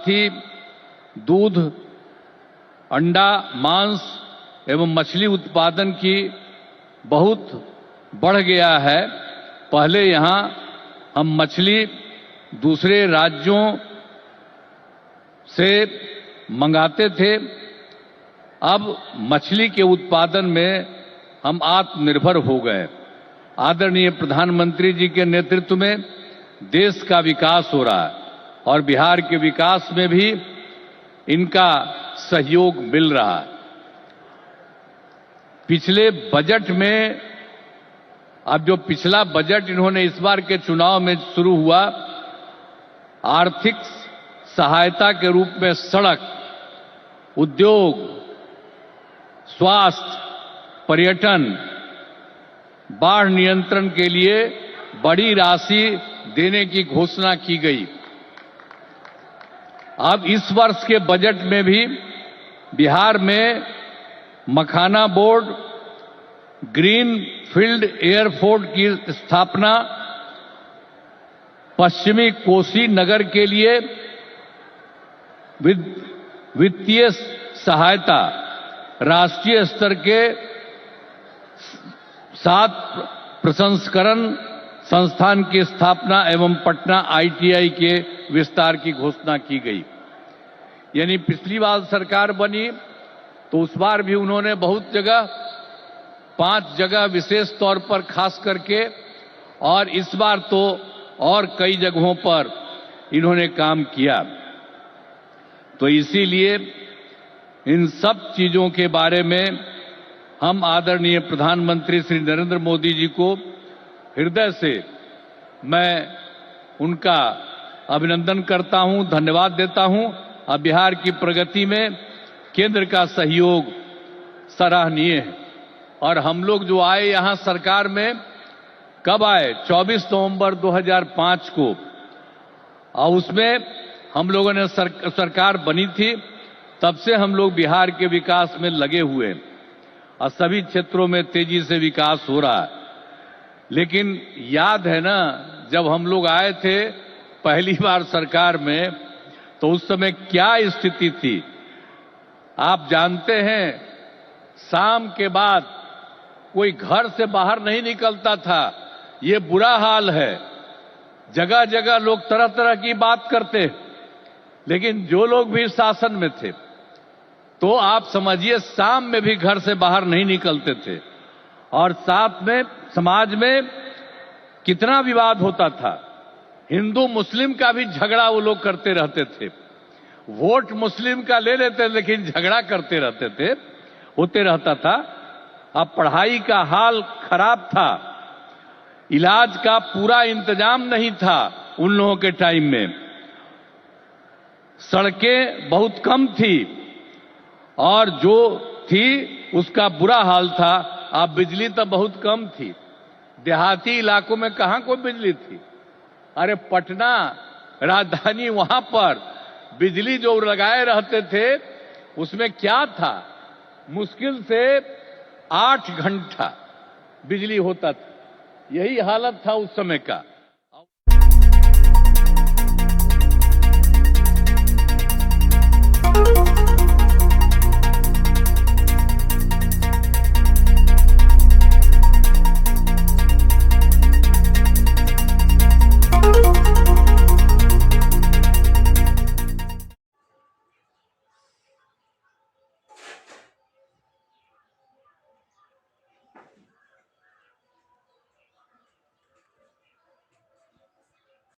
साथ ही दूध, अंडा, मांस एवं मछली उत्पादन की बहुत बढ़ गया है। पहले यहां हम मछली दूसरे राज्यों से मंगाते थे, अब मछली के उत्पादन में हम आत्मनिर्भर हो गए। आदरणीय प्रधानमंत्री जी के नेतृत्व में देश का विकास हो रहा है और बिहार के विकास में भी इनका सहयोग मिल रहा है। पिछले बजट में, अब जो पिछला बजट इन्होंने इस बार के चुनाव में शुरू हुआ, आर्थिक सहायता के रूप में सड़क, उद्योग, स्वास्थ्य, पर्यटन, बाढ़ नियंत्रण के लिए बड़ी राशि देने की घोषणा की गई। अब इस वर्ष के बजट में भी बिहार में मखाना बोर्ड, ग्रीन फील्ड एयरपोर्ट की स्थापना, पश्चिमी कोसी नगर के लिए वित्तीय सहायता, राष्ट्रीय स्तर के 7 प्रसंस्करण संस्थान की स्थापना एवं पटना ITI के विस्तार की घोषणा की गई। यानी पिछली बार सरकार बनी तो उस बार भी उन्होंने बहुत जगह, 5 जगह विशेष तौर पर खास करके, और इस बार तो और कई जगहों पर इन्होंने काम किया। तो इसीलिए इन सब चीजों के बारे में हम आदरणीय प्रधानमंत्री श्री नरेंद्र मोदी जी को हृदय से मैं उनका अभिनंदन करता हूं, धन्यवाद देता हूं। और बिहार की प्रगति में केंद्र का सहयोग सराहनीय है। और हम लोग जो आए यहां सरकार में, कब आए? 24 नवंबर 2005 को, और उसमें हम लोगों ने सरकार बनी थी। तब से हम लोग बिहार के विकास में लगे हुए हैं और सभी क्षेत्रों में तेजी से विकास हो रहा है। लेकिन याद है ना, जब हम लोग आए थे पहली बार सरकार में, तो उस समय क्या स्थिति थी आप जानते हैं। शाम के बाद कोई घर से बाहर नहीं निकलता था, ये बुरा हाल है। जगह जगह लोग तरह तरह की बात करते, लेकिन जो लोग भी शासन में थे, तो आप समझिए शाम में भी घर से बाहर नहीं निकलते थे। और साथ में समाज में कितना विवाद होता था, हिंदू मुस्लिम का भी झगड़ा वो लोग करते रहते थे। वोट मुस्लिम का ले लेते, लेकिन झगड़ा करते रहते थे, होते रहता था। अब पढ़ाई का हाल खराब था, इलाज का पूरा इंतजाम नहीं था उन लोगों के टाइम में, सड़कें बहुत कम थी और जो थी उसका बुरा हाल था। अब बिजली तो बहुत कम थी, देहाती इलाकों में कहां कोई बिजली थी। अरे पटना राजधानी, वहां पर बिजली जो लगाए रहते थे उसमें क्या था, मुश्किल से 8 घंटा बिजली होता था। यही हालत था उस समय का।